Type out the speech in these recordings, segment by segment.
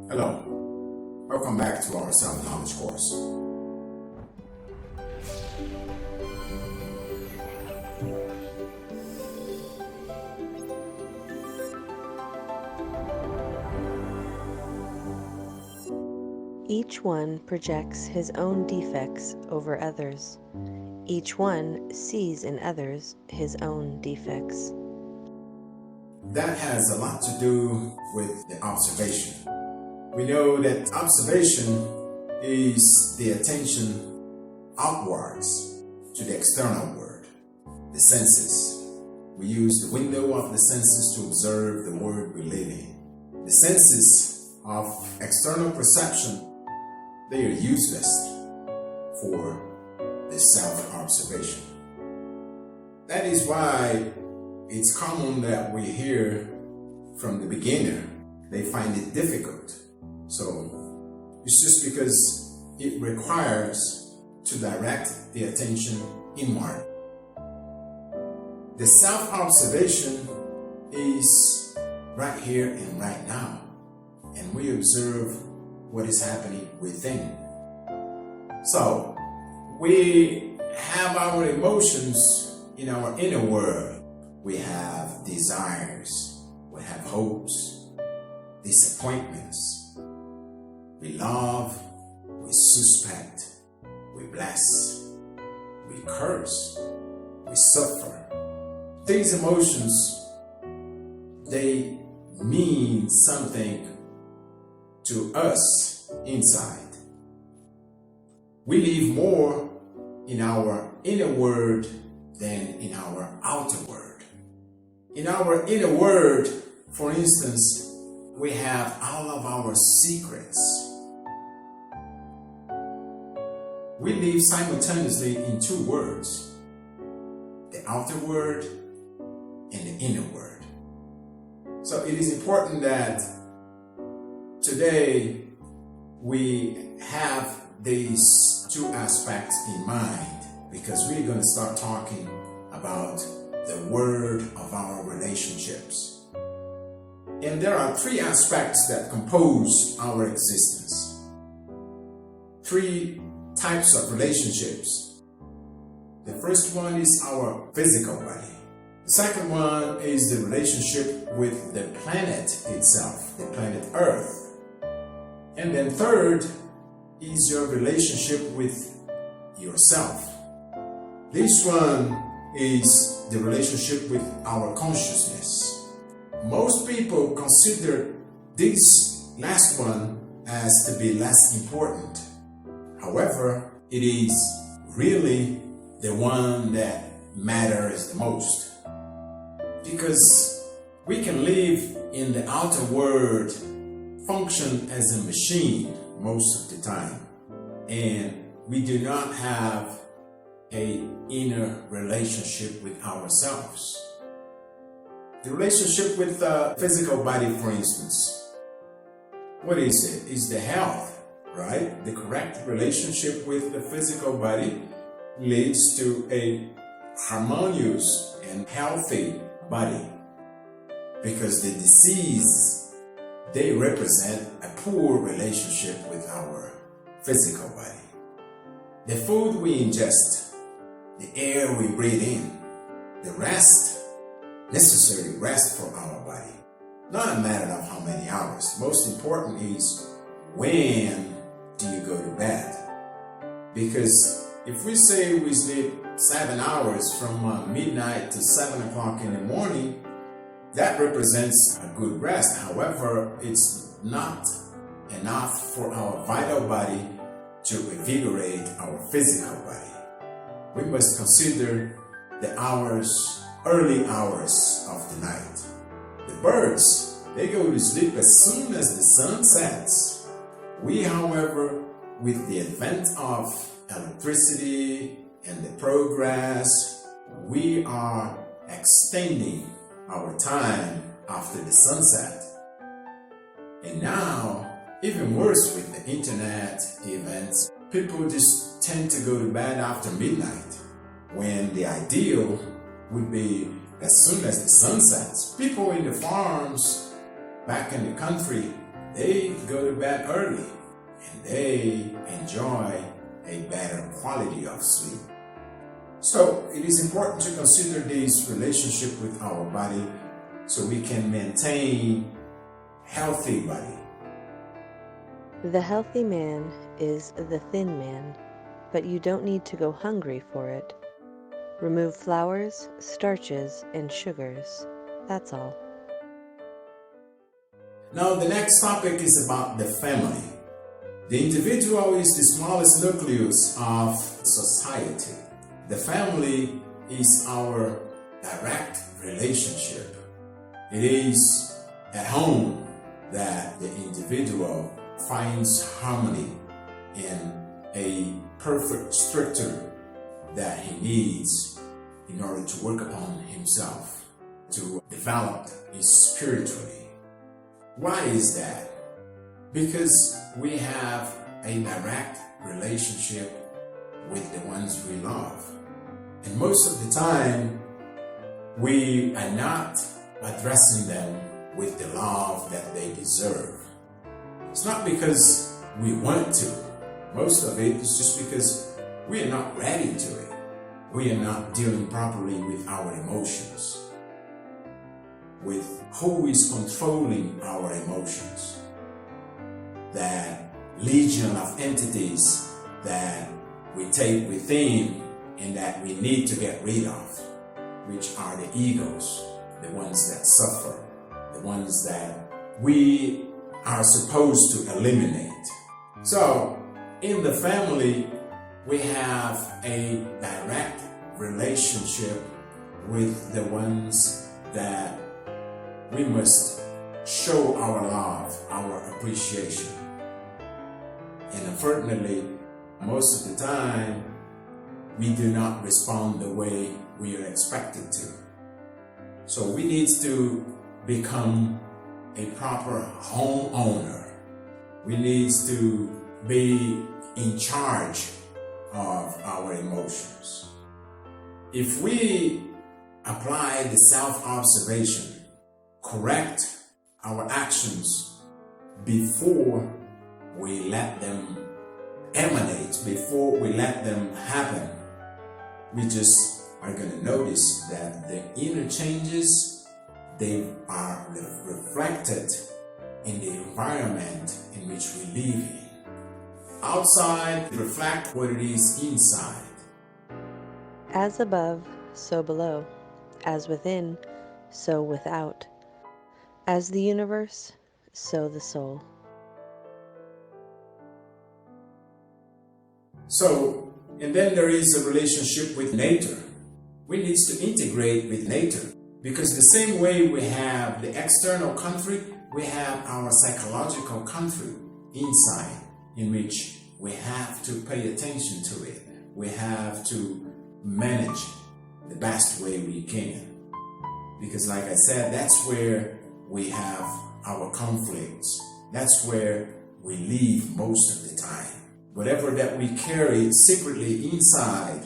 Hello, welcome back to our self-knowledge course. Each one projects his own defects over others. Each one sees in others his own defects. That has a lot to do with the observation. We know that observation is the attention outwards to the external world, the senses. We use the window of the senses to observe the world we live in. The senses of external perception, they are useless for the self-observation. That is why it's common that we hear from the beginner, they find it difficult. So it's just because it requires to direct the attention inward. The self-observation is right here and right now, and we observe what is happening within. So we have our emotions in our inner world. We have desires, we have hopes, disappointments. We love, we suspect, we bless, we curse, we suffer. These emotions, they mean something to us inside. We live more in our inner world than in our outer world. In our inner world, for instance, we have all of our secrets. We live simultaneously in two worlds, the outer world and the inner world. So it is important that today we have these two aspects in mind, because we're going to start talking about the world of our relationships. And there are three aspects that compose our existence. Three types of relationships. The first one is our physical body. The second one is the relationship with the planet itself, the planet Earth. And then third is your relationship with yourself. This one is the relationship with our consciousness. Most people consider this last one as to be less important. However, it is really the one that matters the most. Because we can live in the outer world, function as a machine most of the time, and we do not have an inner relationship with ourselves. The relationship with the physical body, for instance, what is it? Is the health, right? The correct relationship with the physical body leads to a harmonious and healthy body, because the disease, they represent a poor relationship with our physical body. The food we ingest, the air we breathe in, the rest, necessary rest for our body. Not a matter of how many hours. Most important is, when do you go to bed? Because if we say we sleep 7 hours from midnight to 7 o'clock in the morning, that represents a good rest. However, it's not enough for our vital body to invigorate our physical body. We must consider the early hours of the night. The birds, they go to sleep as soon as the sun sets. We, however, with the advent of electricity and the progress, we are extending our time after the sunset. And now, even worse with the internet events, people just tend to go to bed after midnight, when the ideal would be as soon as the sun sets. People in the farms back in the country, they go to bed early and they enjoy a better quality of sleep. So it is important to consider this relationship with our body so we can maintain healthy body. The healthy man is the thin man, but you don't need to go hungry for it. Remove flours, starches, and sugars. That's all. Now the next topic is about the family. The individual is the smallest nucleus of society. The family is our direct relationship. It is at home that the individual finds harmony and a perfect structure that he needs in order to work upon himself, to develop spiritually. Why is that? Because we have a direct relationship with the ones we love. And most of the time, we are not addressing them with the love that they deserve. It's not because we want to. Most of it is just because we are not ready to it. We are not dealing properly with our emotions, with who is controlling our emotions. That legion of entities that we take within and that we need to get rid of, which are the egos, the ones that suffer, the ones that we are supposed to eliminate. So, in the family, we have a direct relationship with the ones that we must show our love, our appreciation. And unfortunately, most of the time, we do not respond the way we are expected to. So we need to become a proper homeowner. We need to be in charge of our emotions. If we apply the self-observation, correct our actions before we let them emanate, before we let them happen, we just are going to notice that the inner changes, they are reflected in the environment in which we live in. Outside reflect what it is inside. As above, so below. As within, so without. As the universe, so the soul. So, and then there is a relationship with nature. We need to integrate with nature because the same way we have the external country, we have our psychological country inside, in which we have to pay attention to it. We have to manage the best way we can. Because like I said, that's where we have our conflicts. That's where we live most of the time. Whatever that we carry secretly inside,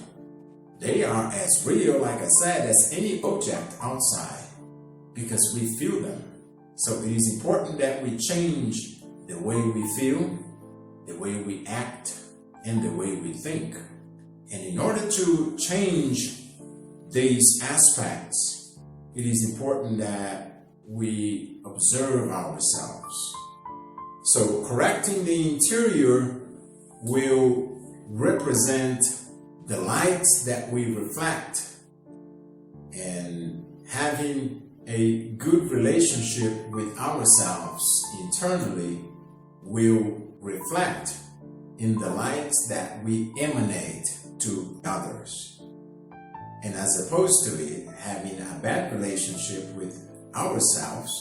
they are as real, like I said, as any object outside, because we feel them. So it is important that we change the way we feel, the way we act, and the way we think. And in order to change these aspects, it is important that we observe ourselves. So correcting the interior will represent the light that we reflect, and having a good relationship with ourselves internally will reflect in the light that we emanate to others. And as opposed to it having a bad relationship with ourselves,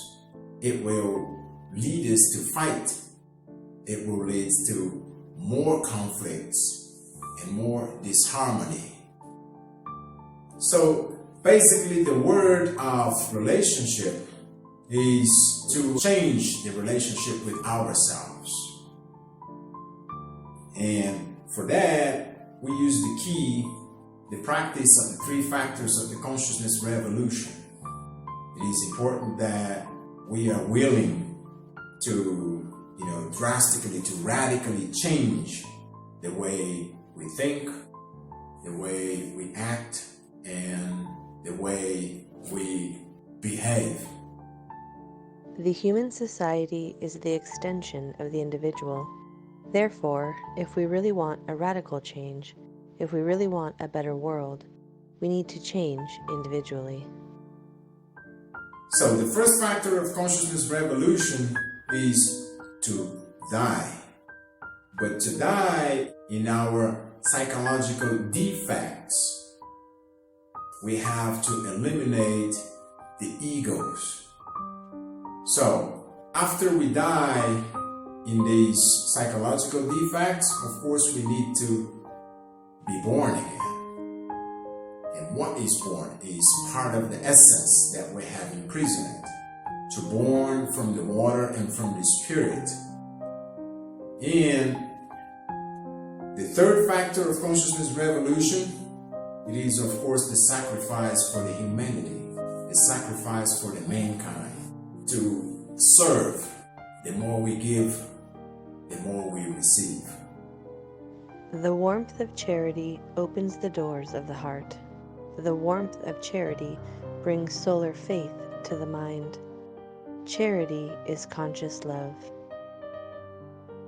it will lead us to fight. It will lead to more conflicts and more disharmony. So basically the word of relationship is to change the relationship with ourselves. And for that, we use the key, the practice of the 3 factors of the consciousness revolution. It is important that we are willing to drastically, to radically change the way we think, the way we act, and the way we behave. The human society is the extension of the individual. Therefore, if we really want a radical change, if we really want a better world, we need to change individually. So the first factor of consciousness revolution is to die. But to die in our psychological defects, we have to eliminate the egos. So after we die in these psychological defects, of course we need to be born again. And what is born is part of the essence that we have imprisoned, to born from the water and from the spirit. And the third factor of consciousness revolution, it is of course the sacrifice for the humanity, the sacrifice for the mankind, to serve. The more we give, the more we receive. The warmth of charity opens the doors of the heart. The warmth of charity brings solar faith to the mind. Charity is conscious love.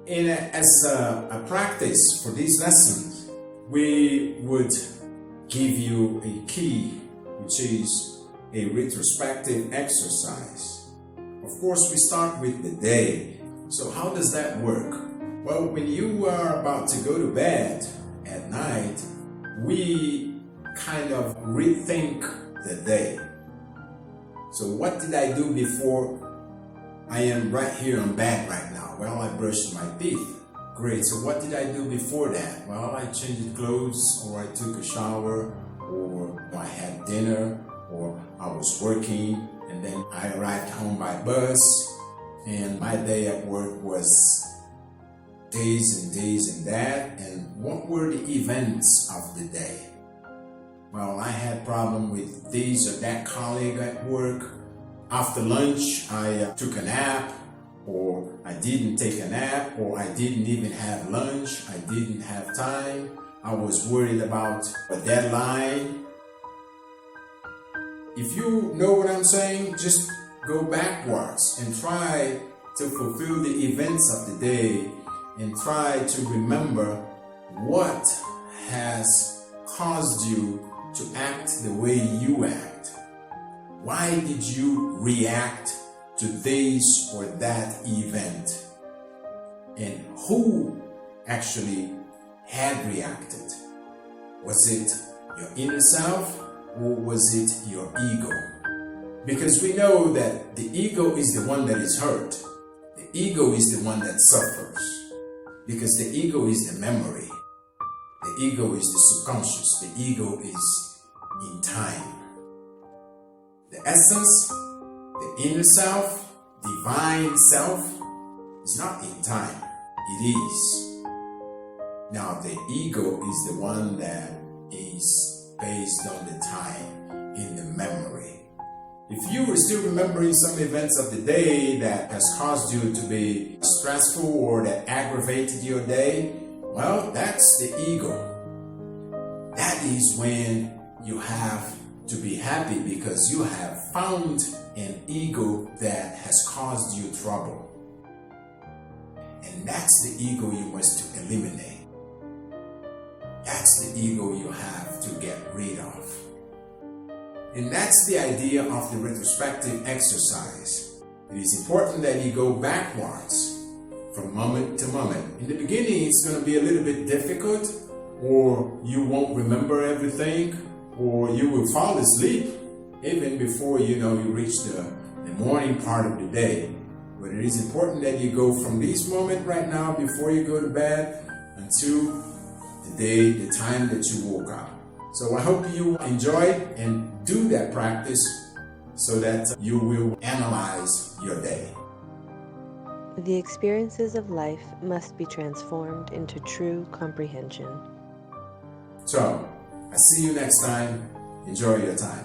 And as a practice for these lessons, we would give you a key, which is a retrospective exercise. Of course, we start with the day. So how does that work? Well, when you are about to go to bed at night, we kind of rethink the day. So what did I do before I am right here on bed right now? Well, I brushed my teeth. Great. So what did I do before that? Well, I changed clothes, or I took a shower, or I had dinner, or I was working, and then I arrived home by bus, and my day at work was days and days and that. And what were the events of the day? Well, I had problem with this or that colleague at work. After lunch, I took a nap, or I didn't take a nap, or I didn't even have lunch. I didn't have time. I was worried about a deadline. If you know what I'm saying, just go backwards and try to fulfill the events of the day, and try to remember what has caused you to act the way you act. Why did you react to this or that event? And who actually had reacted? Was it your inner self, or was it your ego? Because we know that the ego is the one that is hurt. The ego is the one that suffers. Because the ego is the memory. The ego is the subconscious. The ego is in time. The essence, the inner self, divine self, is not in time. It is. Now, the ego is the one that is based on the time, in the memory. If you were still remembering some events of the day that has caused you to be stressful or that aggravated your day, well, that's the ego. That is when you have to be happy, because you have found an ego that has caused you trouble. And that's the ego you must eliminate. That's the ego you have to get rid of. And that's the idea of the retrospective exercise. It is important that you go backwards from moment to moment. In the beginning, it's going to be a little bit difficult, or you won't remember everything, or you will fall asleep even before you reach the morning part of the day. But it is important that you go from this moment right now before you go to bed until the time that you woke up. So I hope you enjoy and do that practice so that you will analyze your day. The experiences of life must be transformed into true comprehension. So, I see you next time. Enjoy your time.